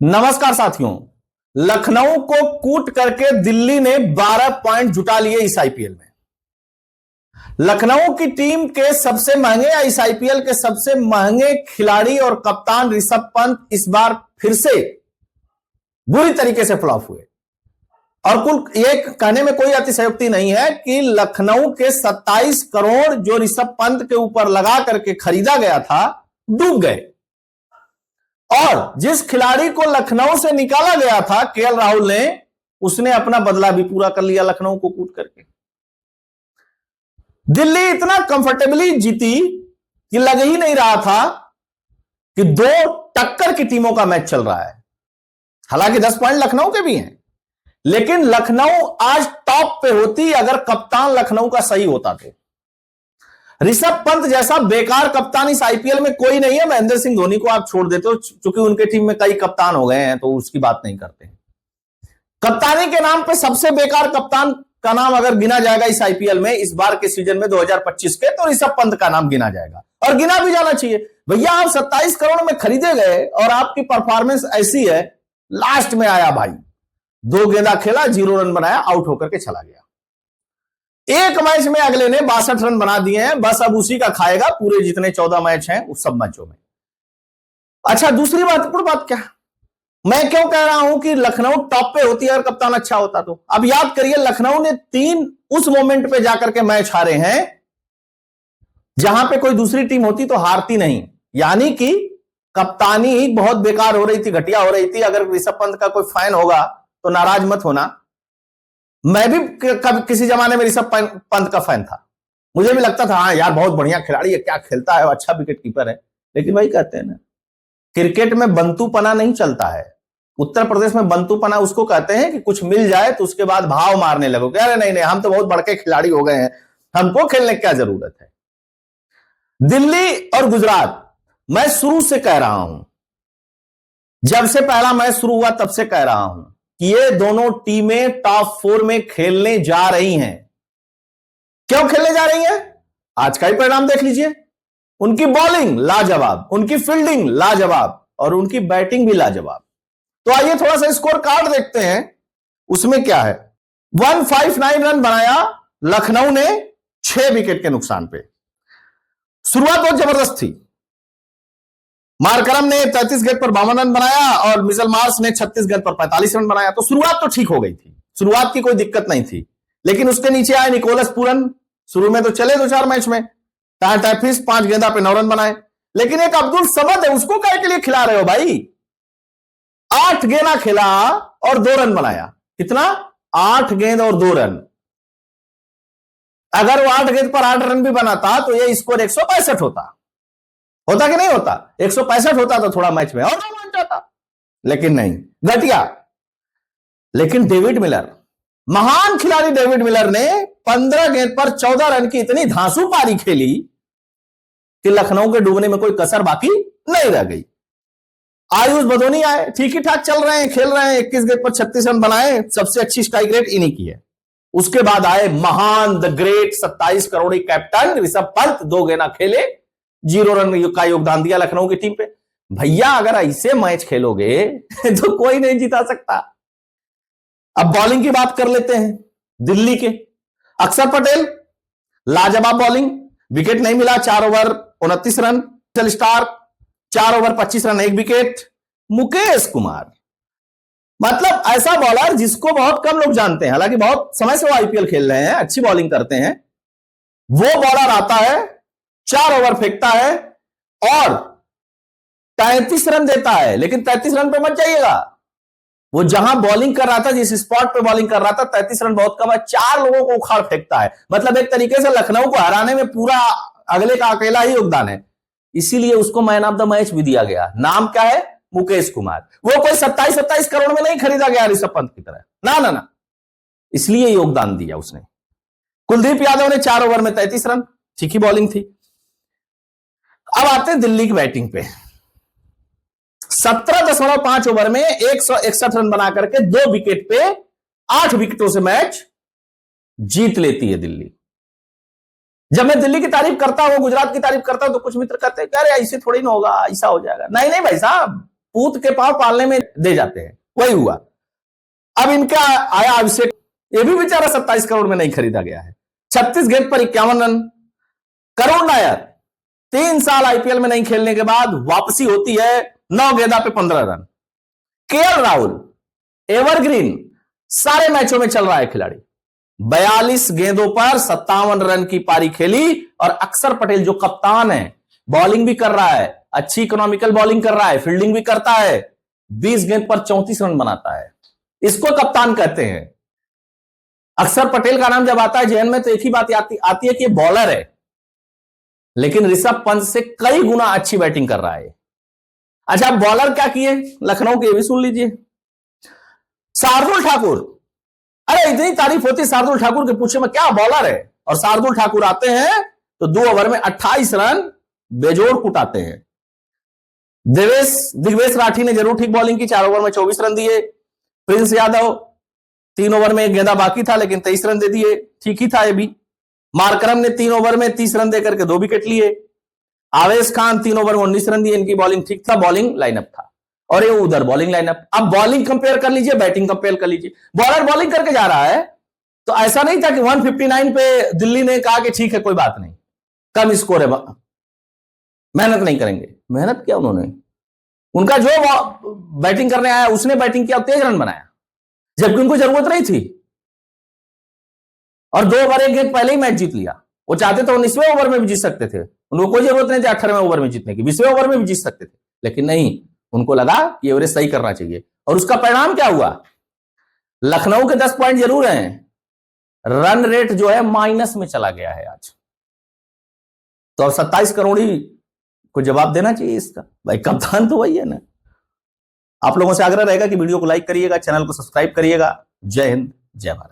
नमस्कार साथियों। लखनऊ को कूट करके दिल्ली ने 12 पॉइंट जुटा लिए इस आईपीएल में। लखनऊ की टीम के सबसे महंगे या इस आईपीएल के सबसे महंगे खिलाड़ी और कप्तान ऋषभ पंत इस बार फिर से बुरी तरीके से फ्लॉप हुए। और कुल ये कहने में कोई अतिशयोक्ति नहीं है कि लखनऊ के 27 करोड़ जो ऋषभ पंत के ऊपर लगा करके खरीदा गया था डूब गए। और जिस खिलाड़ी को लखनऊ से निकाला गया था केएल राहुल ने, उसने अपना बदला भी पूरा कर लिया लखनऊ को कूट करके। दिल्ली इतना कंफर्टेबली जीती कि लग ही नहीं रहा था कि दो टक्कर की टीमों का मैच चल रहा है। हालांकि 10 पॉइंट लखनऊ के भी हैं, लेकिन लखनऊ आज टॉप पे होती अगर कप्तान लखनऊ का सही होता तो। ऋषभ पंत जैसा बेकार कप्तान इस आईपीएल में कोई नहीं है। महेंद्र सिंह धोनी को आप छोड़ देते हो, क्योंकि उनके टीम में कई कप्तान हो गए हैं तो उसकी बात नहीं करते। कप्तानी के नाम पे सबसे बेकार कप्तान का नाम अगर गिना जाएगा इस आईपीएल में इस बार के सीजन में 2025 के, तो ऋषभ पंत का नाम गिना जाएगा और गिना भी जाना चाहिए। भैया आप 27 करोड़ में खरीदे गए और आपकी परफॉर्मेंस ऐसी है, लास्ट में आया भाई 2 गेंदा खेला, 0 रन बनाया, आउट होकर के चला गया। एक मैच में अगले ने 62 रन बना दिए हैं, बस अब उसी का खाएगा पूरे जितने 14 मैच हैं उस सब मैचों में। अच्छा, दूसरी महत्वपूर्ण बात क्या, मैं क्यों कह रहा हूं कि लखनऊ टॉप पे होती है अगर कप्तान अच्छा होता तो। अब याद करिए, लखनऊ ने 3 उस मोमेंट पे जाकर के मैच हारे हैं जहां पे कोई दूसरी टीम होती तो हारती नहीं। यानी कि कप्तानी ही बहुत बेकार हो रही थी, घटिया हो रही थी। अगर ऋषभ पंत का कोई फैन होगा तो नाराज मत होना, मैं भी किसी जमाने में ऋषभ पंत का फैन था। मुझे भी लगता था हाँ यार बहुत बढ़िया खिलाड़ी है, क्या खेलता है, अच्छा विकेट कीपर है। लेकिन वही कहते हैं ना, क्रिकेट में बंतूपना नहीं चलता है। उत्तर प्रदेश में बंतूपना उसको कहते हैं कि कुछ मिल जाए तो उसके बाद भाव मारने लगो, अरे नहीं नहीं हम तो बहुत बड़के खिलाड़ी हो गए हैं, हमको खेलने की क्या जरूरत है। दिल्ली और गुजरात, मैं शुरू से कह रहा हूं, जब से पहला मैच शुरू हुआ तब से कह रहा हूं कि ये दोनों टीमें टॉप 4 में खेलने जा रही हैं। क्यों खेलने जा रही हैं? आज का ही परिणाम देख लीजिए। उनकी बॉलिंग लाजवाब, उनकी फील्डिंग लाजवाब और उनकी बैटिंग भी लाजवाब। तो आइए थोड़ा सा स्कोर कार्ड देखते हैं, उसमें क्या है। 159 रन बनाया लखनऊ ने 6 विकेट के नुकसान पे। शुरुआत बहुत जबरदस्त थी। मार्करम ने 33 गेंद पर 52 रन बनाया और मिचेल मार्श ने 36 गेंद पर 45 रन बनाया। तो शुरुआत तो ठीक हो गई थी, शुरुआत की कोई दिक्कत नहीं थी। लेकिन उसके नीचे आए निकोलस पूरन, शुरू में तो चले 2-4 मैच में, टैफिस 5 गेंदा पे 9 रन बनाए। लेकिन एक अब्दुल समद है, उसको काय के लिए खिला रहे हो भाई? 8 गेंदा खेला और 2 रन बनाया। कितना? 8 गेंद और 2 रन। अगर वो 8 गेंद पर 8 रन भी बनाता तो ये स्कोर 165 होता कि नहीं होता? 165 होता तो थोड़ा मैच में और रोमांच आता, लेकिन नहीं, घटिया। लेकिन डेविड मिलर, महान खिलाड़ी डेविड मिलर ने 15 गेंद पर 14 रन की इतनी धांसू पारी खेली कि लखनऊ के डूबने में कोई कसर बाकी नहीं रह गई। आयुष बदोनी आए, ठीक ही ठाक चल रहे हैं, खेल रहे हैं, 21 गेंद पर 36 रन बनाए, सबसे अच्छी स्ट्राइक रेट इन्हीं की है। उसके बाद आए महान द ग्रेट 27 करोड़ी कैप्टन ऋषभ पंत, 2 गेंदा खेले, 0 रन का योगदान दिया लखनऊ की टीम पे। भैया अगर ऐसे मैच खेलोगे तो कोई नहीं जीता सकता। अब बॉलिंग की बात कर लेते हैं दिल्ली के। अक्षर पटेल लाजवाब बॉलिंग, विकेट नहीं मिला, 4 over 29 run. Star 4 over 25 run 1 wicket. Mukesh Kumar, मतलब ऐसा बॉलर जिसको बहुत कम लोग जानते हैं, हालांकि बहुत समय से वो आईपीएल खेल रहे हैं, अच्छी बॉलिंग करते हैं। वो बॉलर आता है, 4 ओवर फेंकता है और 33 रन देता है। लेकिन 33 रन पे मत जाइएगा, वो जहां बॉलिंग कर रहा था, जिस स्पॉट पे बॉलिंग कर रहा था, 33 रन बहुत कम है, 4 लोगों को उखाड़ फेंकता है। मतलब एक तरीके से लखनऊ को हराने में पूरा अगले का अकेला ही योगदान है। इसीलिए उसको मैन ऑफ द मैच भी दिया गया। नाम क्या है? मुकेश कुमार। वो कोई 27 करोड़ में नहीं खरीदा गया ऋषभ पंत की तरह, ना ना ना, इसलिए योगदान दिया उसने। कुलदीप यादव ने 4 ओवर में 33 रन, ठीक ही बॉलिंग थी। अब आते हैं दिल्ली की बैटिंग पे। 17.5 ओवर में 161 रन बना करके 2 विकेट पे 8 विकेटों से मैच जीत लेती है दिल्ली। जब मैं दिल्ली की तारीफ करता हूं, गुजरात की तारीफ करता हूं, तो कुछ मित्र कहते हैं अरे ऐसे थोड़ी ना होगा, ऐसा हो जाएगा। नहीं नहीं भाई साहब, पूत के पांव पालने में दे जाते हैं, वही हुआ। अब इनका आया अभिषेक, ये भी बेचारा 27 करोड़ में नहीं खरीदा गया है। 36 गेंद पर 51 रन। करुण नायर 3 साल आईपीएल में नहीं खेलने के बाद वापसी होती है, 9 गेंदा पे 15 रन। केएल राहुल एवरग्रीन, सारे मैचों में चल रहा है खिलाड़ी, 42 गेंदों पर 57 रन की पारी खेली। और अक्षर पटेल जो कप्तान है, बॉलिंग भी कर रहा है, अच्छी इकोनॉमिकल बॉलिंग कर रहा है, फील्डिंग भी करता है, 20 गेंद पर 34 रन बनाता है। इसको कप्तान कहते हैं। अक्षर पटेल का नाम जब आता है जहन में तो एक ही बात आती है कि बॉलर है, लेकिन ऋषभ पंत से कई गुना अच्छी बैटिंग कर रहा है। अच्छा, बॉलर क्या किए लखनऊ के, ये भी सुन लीजिए। शार्दुल ठाकुर, अरे इतनी तारीफ होती है शार्दुल ठाकुर के, पूछे में क्या बॉलर है। और शार्दुल ठाकुर आते हैं तो 2 ओवर में 28 रन बेजोड़ कुटाते हैं। दिग्वेश राठी ने जरूर ठीक बॉलिंग की, 4 ओवर में 24 रन दिए। प्रिंस यादव 3 ओवर में 1 गेंदा बाकी था लेकिन 23 रन दे दिए, ठीक ही था ये भी। मार्करम ने 3 ओवर में 30 रन देकर के 2 विकेट लिए। आवेश खान 3 ओवर में 19 रन दिए, इनकी बॉलिंग ठीक था, बॉलिंग लाइनअप था। और ये उधर बॉलिंग लाइनअप। अब बॉलिंग कंपेयर कर लीजिए, बैटिंग कंपेयर कर लीजिए। बॉलर बॉलिंग करके जा रहा है तो ऐसा नहीं था कि 159 पे दिल्ली ने कहा कि ठीक है कोई बात नहीं, कम स्कोर है, मेहनत नहीं करेंगे। मेहनत किया उन्होंने, उनका जो बैटिंग करने आया उसने बैटिंग किया, तेज रन बनाया, जबकि उनको जरूरत नहीं थी। और 2 ओवर 1 गेंद पहले ही मैच जीत लिया। वो चाहते तो 19वें ओवर में भी जीत सकते थे, उनको कोई जरूरत नहीं थी 18वें ओवर में जीतने की, 20वें ओवर में भी जीत सकते थे, लेकिन नहीं, उनको लगा कि एवरेज सही करना चाहिए। और उसका परिणाम क्या हुआ? लखनऊ के 10 पॉइंट जरूर हैं, रन रेट जो है माइनस में चला गया है आज। तो अब 27 करोड़ ही को जवाब देना चाहिए इसका, भाई कप्तान तो वही है ना। आप लोगों से आग्रह रहेगा कि वीडियो को लाइक करिएगा, चैनल को सब्सक्राइब करिएगा। जय हिंद, जय भारत।